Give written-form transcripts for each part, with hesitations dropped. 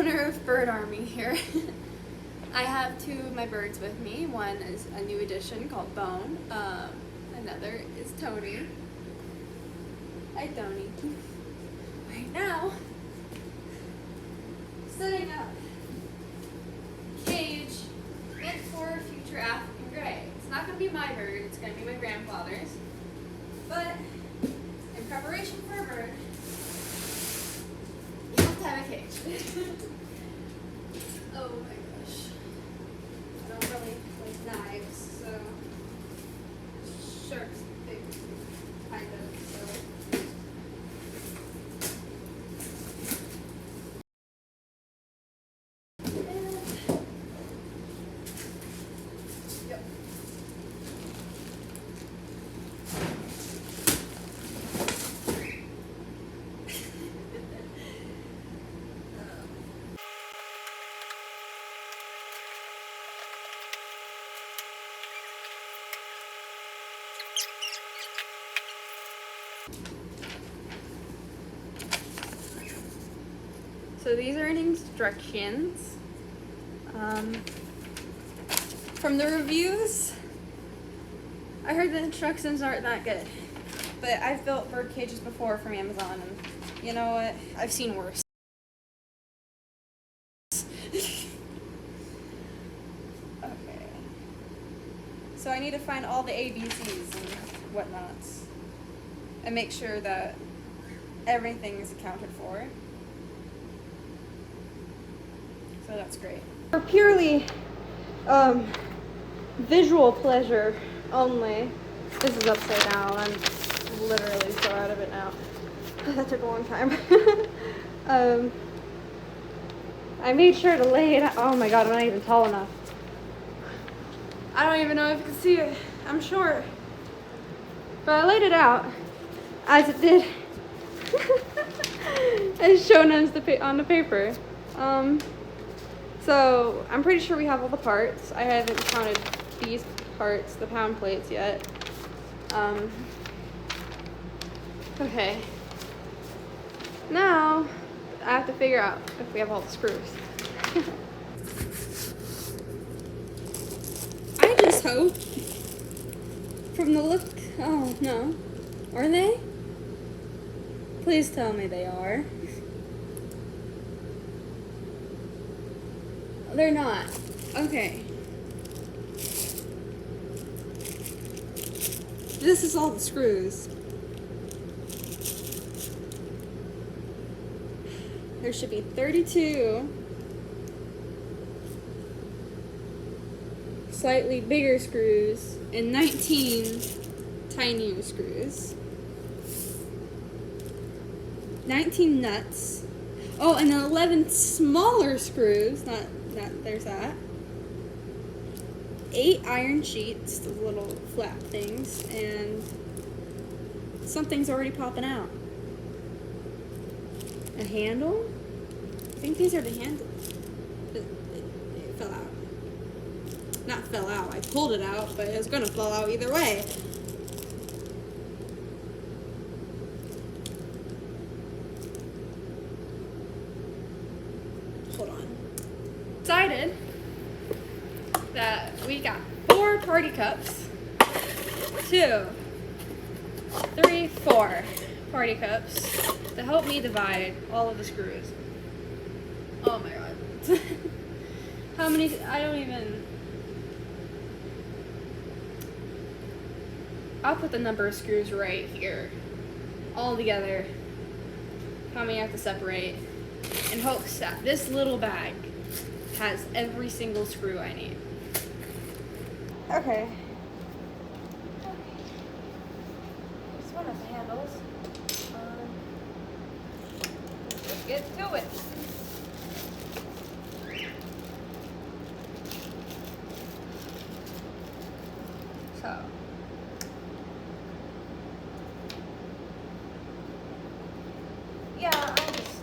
owner of Bird Army here. I have two of my birds with me. One is a new addition called Bone. Another is Tony. Hi, Tony. Right now, setting up cage meant for future African gray. It's not going to be my bird, it's going to be my grandfather's. But in preparation for a bird, you have to have a cage. Oh my gosh. I don't really like knives, so sharks, big, kind of, so. Yep. So these are instructions. From the reviews, I heard the instructions aren't that good. But I've built bird cages before from Amazon, and you know what? I've seen worse. Okay. So I need to find all the ABCs and whatnots, and make sure that everything is accounted for. So that's great. For purely visual pleasure only. This is upside down. I'm literally so out of it now. That took a long time. I made sure to lay it out. Oh my god, I'm not even tall enough. I don't even know if you can see it. I'm short. But I laid it out as it did. As shown on the paper. So I'm pretty sure we have all the parts. I haven't counted these parts, the pound plates, yet. Okay. Now I have to figure out if we have all the screws. I just hope, from the look, oh no, are they? Please tell me they are. They're not. Okay. This is all the screws. There should be 32 slightly bigger screws and 19 tinier screws. 19 nuts. Oh, and 11 smaller screws. There's that. 8 iron sheets, the little flat things, and something's already popping out. A handle? I think these are the handles. It fell out. Not fell out, I pulled it out, but it was gonna fall out either way. Hold on. Decided that we got 4 party cups, 2, 3, 4 party cups to help me divide all of the screws. Oh my god. How many? I don't even. I'll put the number of screws right here. All together. How many I have to separate. In hopes that this little bag has every single screw I need. Okay. This one has the handles. Let's get to it. So. Yeah, I just.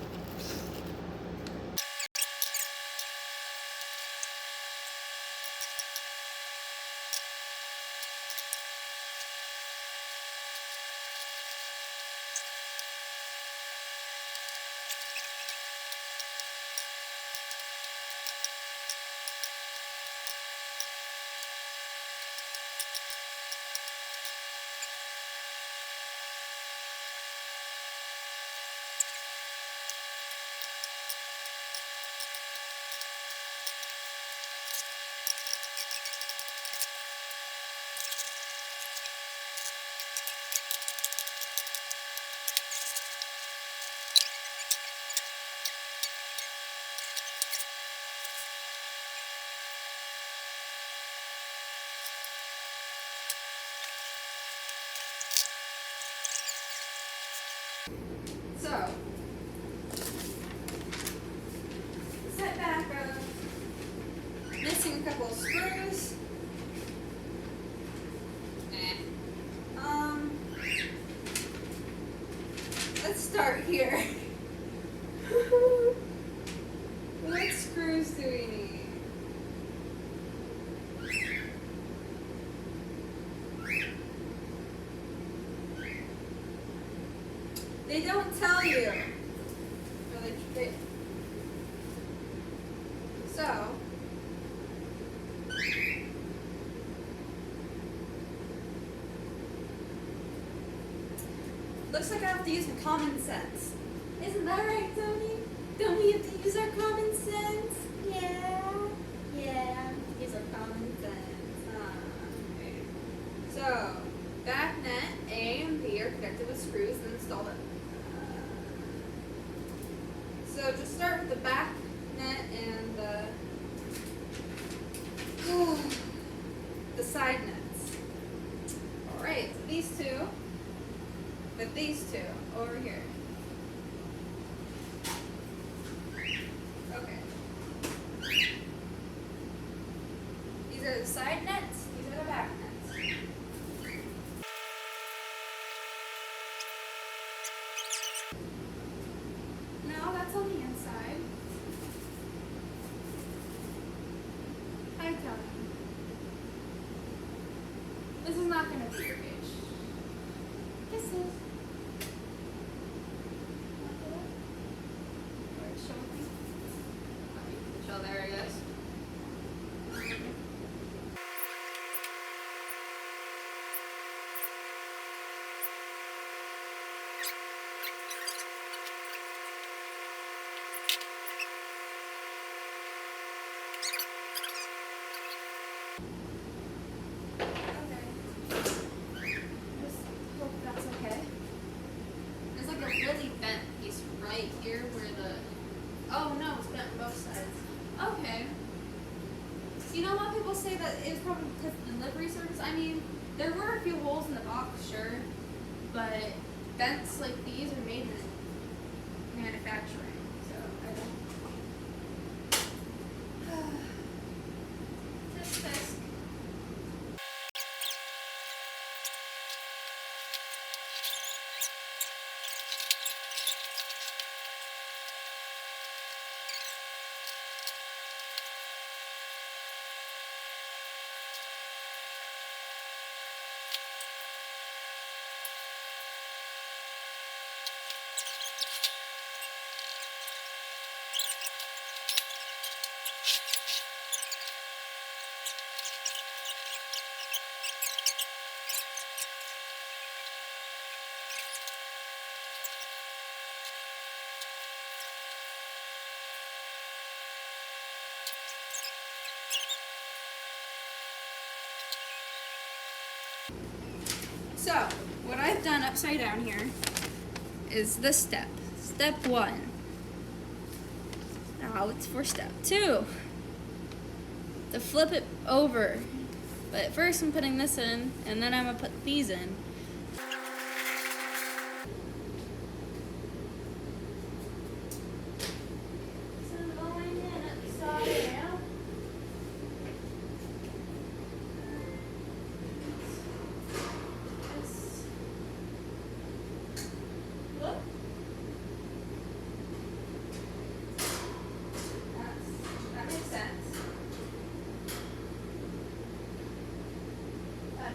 So, setback of missing a couple of screws. Let's start here. What screws do we need? They don't tell you. No, so, looks like I have to use my common sense. Isn't that right, Tony? Don't we have to use our common sense? Yeah. Yeah, use our common sense. Okay. So, back net A and B are connected with screws and installed it. So just start with the back net and the side nets. Alright, so these two, but these two over here. Okay. These are the side nets, these are the back nets. No, that's on the inside. Hi, Tony. This is not going to be your gauge. Kisses. Show me. Show there, I guess. Right here where the, oh no, it's bent on both sides. Okay. You know what, people say that it was probably because of the delivery service. I mean, there were a few holes in the box, sure, but vents like these are made in manufacturing, so I don't. Just this. So, what I've done upside down here is this step. Step 1. Now it's for step 2. To flip it over. But first I'm putting this in, and then I'm going to put these in.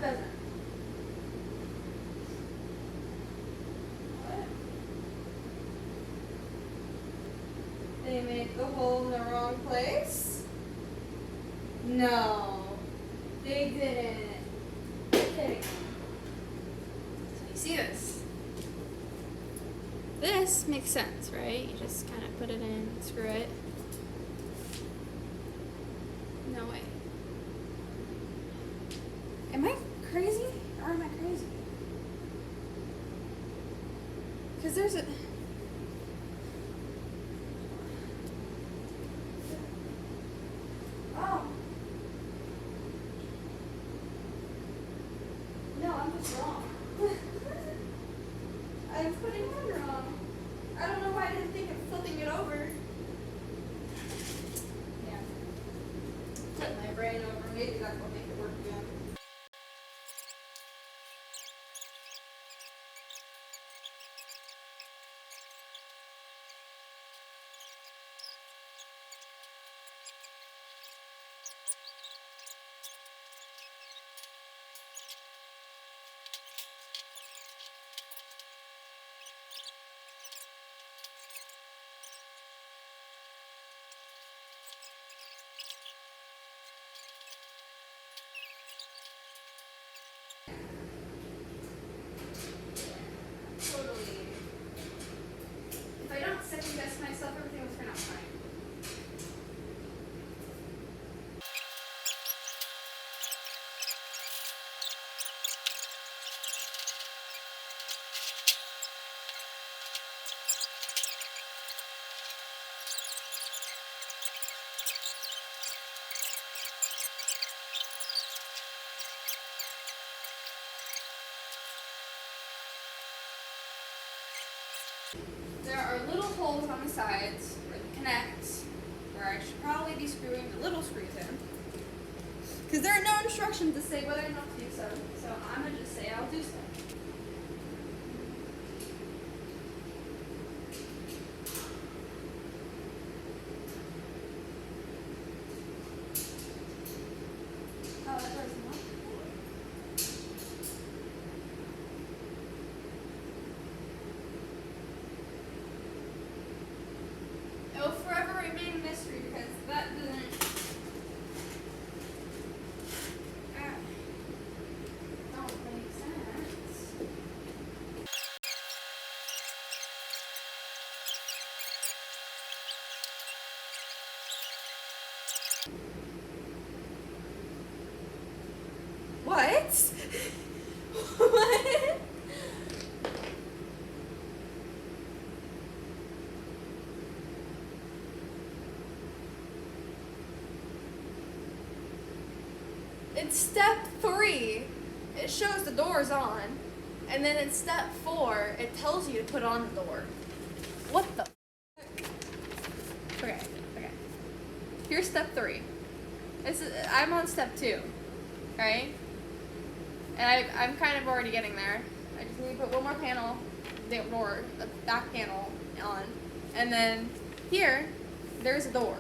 Doesn't. What? They made the hole in the wrong place? No, they didn't. You're kidding. So you see this? This makes sense, right? You just kind of put it in, screw it. No way. Am I crazy or am I crazy? Because there's a... Oh. No, I'm just wrong. I'm putting one wrong. brain over. Maybe that will make it work again. Totally. If I don't second guess myself, everything will turn out fine. There are little holes on the sides where they connect, where I should probably be screwing the little screws in. Because there are no instructions to say whether or not to do so, so I'm going to just say I'll do so. Oh, that doesn't work. It will forever remain a mystery because that doesn't. Don't make sense. What? What? In step 3, it shows the door's on, and then in step 4, it tells you to put on the door. What the? Okay. Here's step 3. I'm on step 2, right? And I'm kind of already getting there. I just need to put one more panel, the door, the back panel on, and then here, there's a door.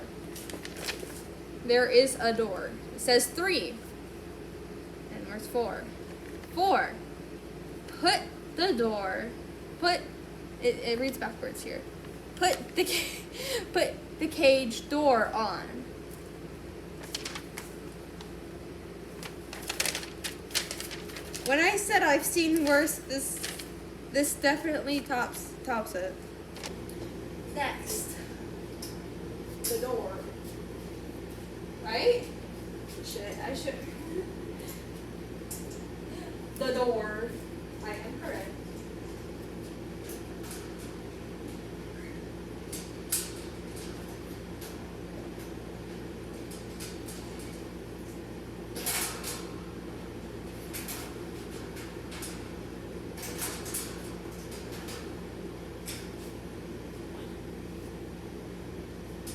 There is a door. It says 3. And where's 4? 4. Put the door. It reads backwards here. Put the cage door on. When I said I've seen worse, this definitely tops it. Next, the door. Right? I should. The door. I am correct.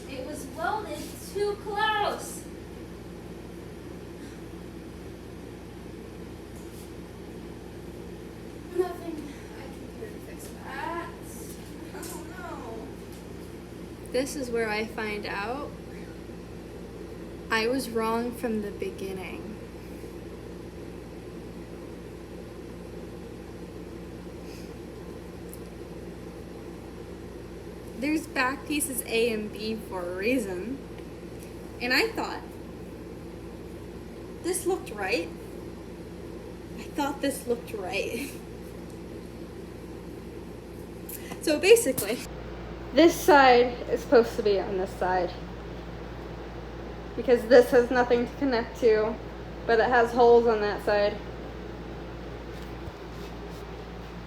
It was welded too close. Nothing I can do to fix that. Oh no. This is where I find out I was wrong from the beginning. There's back pieces A and B for a reason. And I thought this looked right. So basically, this side is supposed to be on this side. Because this has nothing to connect to, but it has holes on that side.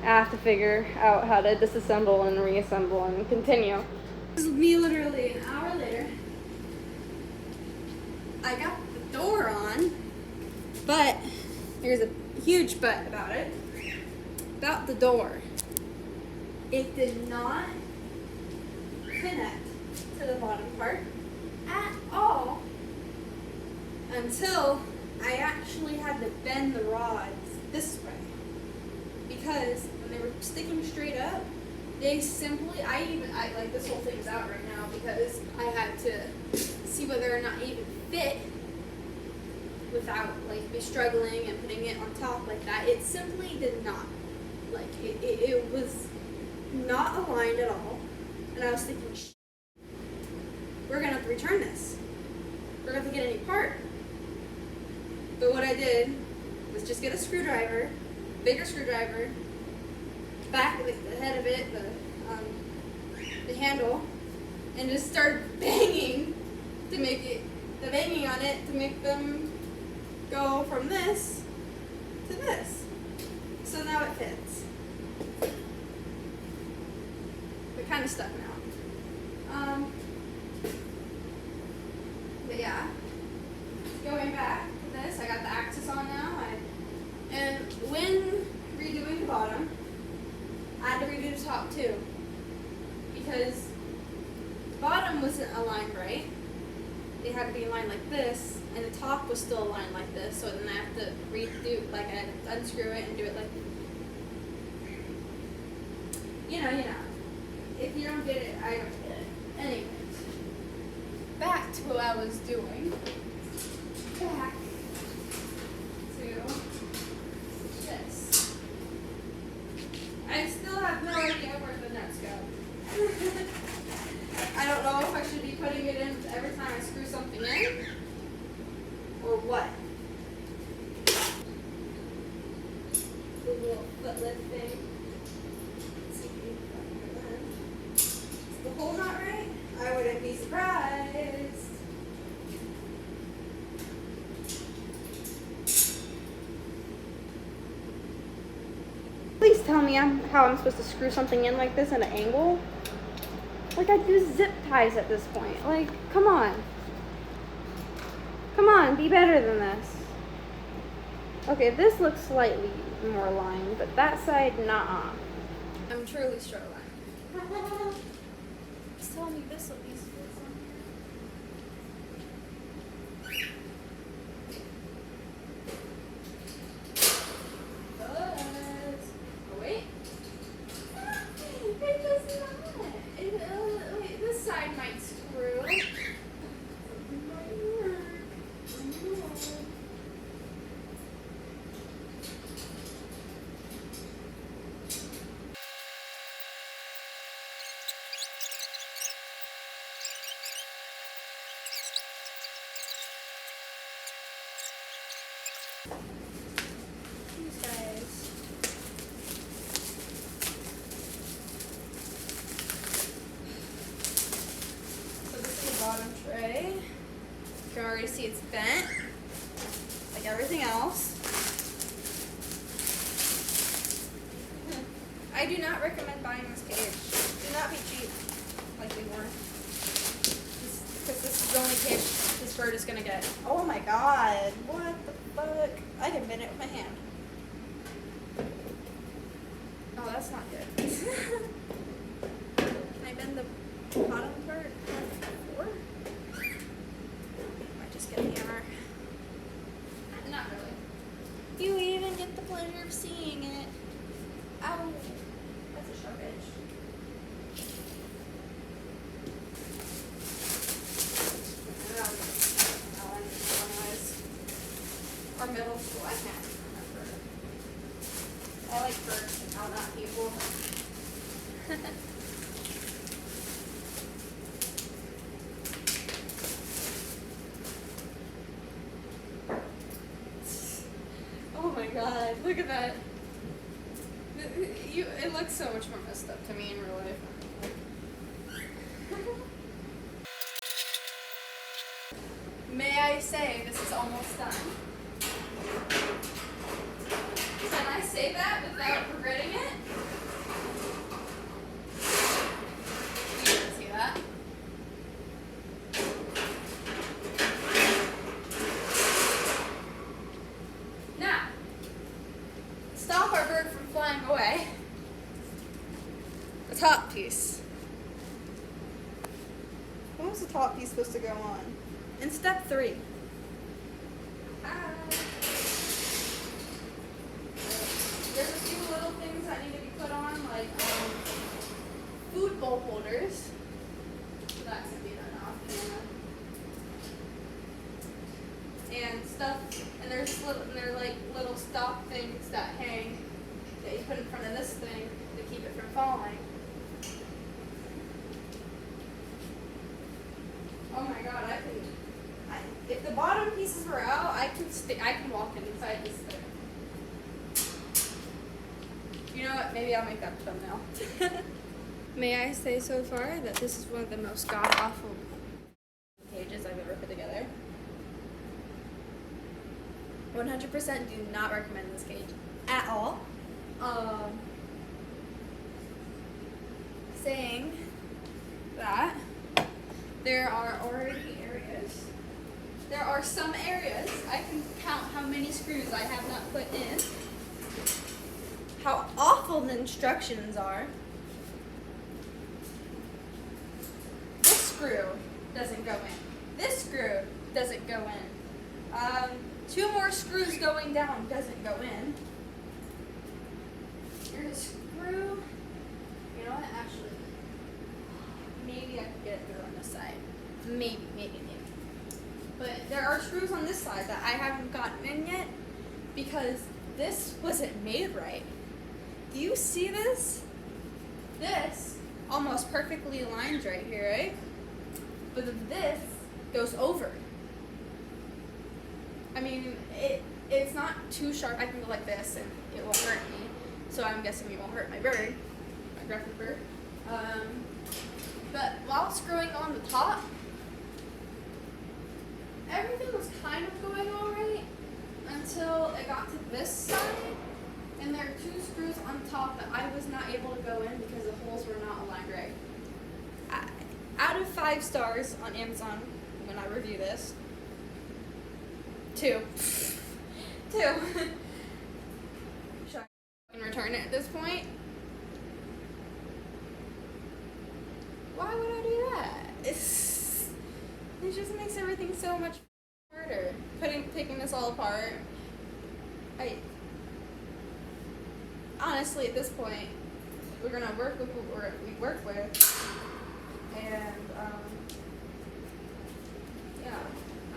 I have to figure out how to disassemble and reassemble and continue. This is me literally an hour later. I got the door on, but there's a huge but about it. About the door. It did not connect to the bottom part at all until I actually had to bend the rods this way, because when they were sticking straight up, they simply, I like, this whole thing's out right now because I had to see whether or not it even fit without like me struggling and putting it on top like that. It simply did not. Like it was not aligned at all, and I was thinking, we're gonna have to return this. We're gonna have to get a new part. But what I did was just get a screwdriver, bigger screwdriver, back of it, the head of it, the handle, and just start banging to make it, the banging on it to make them go from this to this. So now it fits. It kind of stuck now. But yeah, going back to this, I got the axis on now. And when redoing the bottom, I had to redo the top too, because the bottom wasn't aligned right. It had to be aligned like this, and the top was still aligned like this, so then I have to redo, like I had to unscrew it and do it like, you know. If you don't get it, I don't get it. Anyways, back to what I was doing. Back to this. I still have no idea where the nuts go. I don't know if I should be putting it in every time I screw something in, or what. The little foot lift thing. Let's see if is the hole not right? I wouldn't be surprised. Please tell me how I'm supposed to screw something in like this at an angle. Like, I'd use zip ties at this point. Like, come on. Come on, be better than this. Okay, this looks slightly more aligned, but that side, nuh-uh. I'm truly struggling. Just tell me this will be bottom tray. You can already see it's bent, like everything else. I do not recommend buying this cage. Do not be cheap, like we were. Because this is the only cage this bird is going to get. Oh my god, what the fuck? I can bend it with my hand. Oh, that's not good. Can I bend the bottom part? Might just get a hammer. Not really. You even get the pleasure of seeing it. Ow. That's a sharp edge. Or middle school, I can't remember. I like birds and not people. Oh my god, look at that. It looks so much more messed up to me in real life. May I say this is almost done? Can I say that without regretting it? You didn't see that. Now, stop our bird from flying away. The top piece. When was the top piece supposed to go on? In step 3. bolt holders. So that's gonna be an off camera. And stuff, and they're like little stock things that hang that you put in front of this thing to keep it from falling. Oh my god, if the bottom pieces were out, I can walk inside this thing. You know what? Maybe I'll make that thumbnail. May I say so far that this is one of the most god-awful cages I've ever put together. 100% do not recommend this cage at all. Saying that there are already areas. There are some areas, I can count how many screws I have not put in. How awful the instructions are. This screw doesn't go in. This screw doesn't go in. 2 more screws going down doesn't go in. Here's a screw. You know what? Actually, maybe I could get it through on this side. Maybe. But there are screws on this side that I haven't gotten in yet because this wasn't made right. Do you see this? This almost perfectly aligns right here, right? But then this goes over. I mean, it's not too sharp. I can go like this and it won't hurt me. So I'm guessing it won't hurt my bird, my Griffin bird. But while screwing on the top, everything was kind of going all right until it got to this side. And there are 2 screws on top that I was not able to go in because the holes were not aligned right. Out of 5 stars on Amazon, when I review this, 2. 2. Should I return it at this point? Why would I do that? It just makes everything so much harder. Taking this all apart. Honestly, at this point, we're gonna work with what we work with, and yeah,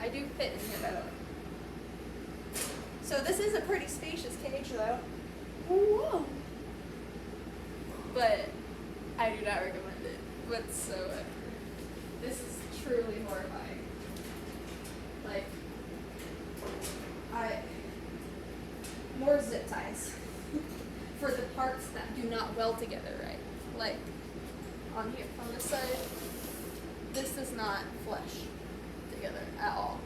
I do fit in here though. So this is a pretty spacious cage though. Whoa! But I do not recommend it whatsoever. This is truly horrifying. Like, more zip ties. For the parts that do not weld together right. Like on here, on this side, this does not flush together at all.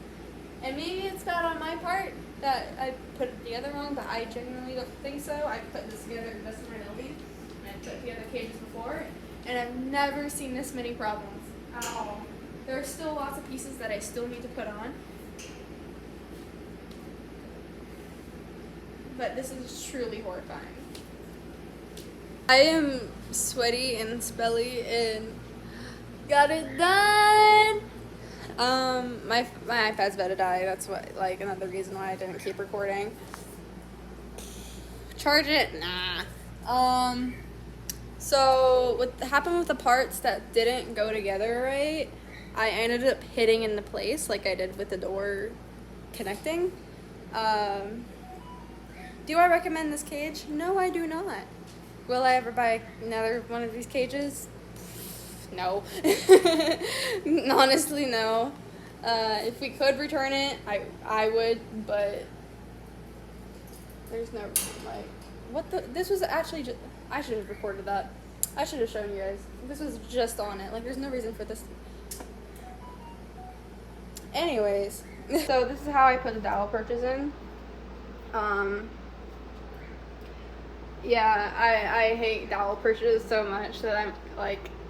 And maybe it's bad on my part that I put it together wrong, but I genuinely don't think so. I put this together just for my building, and I put together cages before, and I've never seen this many problems at all. There are still lots of pieces that I still need to put on. But this is truly horrifying. I am sweaty and smelly and got it done. My iPad's about to die. That's another reason why I didn't keep recording. Charge it? Nah. So what happened with the parts that didn't go together right, I ended up hitting into place like I did with the door connecting. Do I recommend this cage? No, I do not. Will I ever buy another one of these cages? No. Honestly, no. If we could return it, I would, but there's no, this was actually just, I should have recorded that. I should have shown you guys. This was just on it. There's no reason for this. Anyways, so this is how I put the dowel perches in. Yeah, I hate dowel perches so much that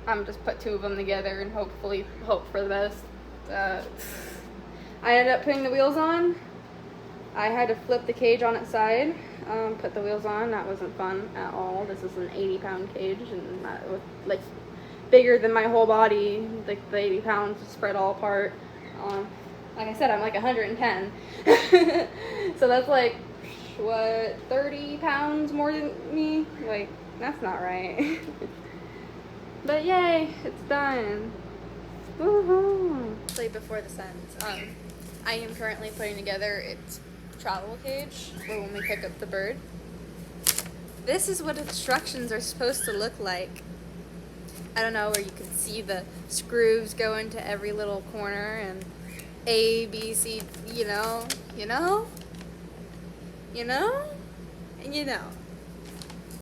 I'm just put 2 of them together and hope for the best. I ended up putting the wheels on. I had to flip the cage on its side, put the wheels on. That wasn't fun at all. This is an 80-pound cage, and that was bigger than my whole body. The 80 pounds spread all apart. Like I said, I'm 110. So that's 30 pounds more than me? That's not right. But yay, it's done. Woohoo! Play before this ends. I am currently putting together its travel cage for when we pick up the bird. This is what instructions are supposed to look like. I don't know, where you can see the screws go into every little corner and A, B, C, you know, and you know.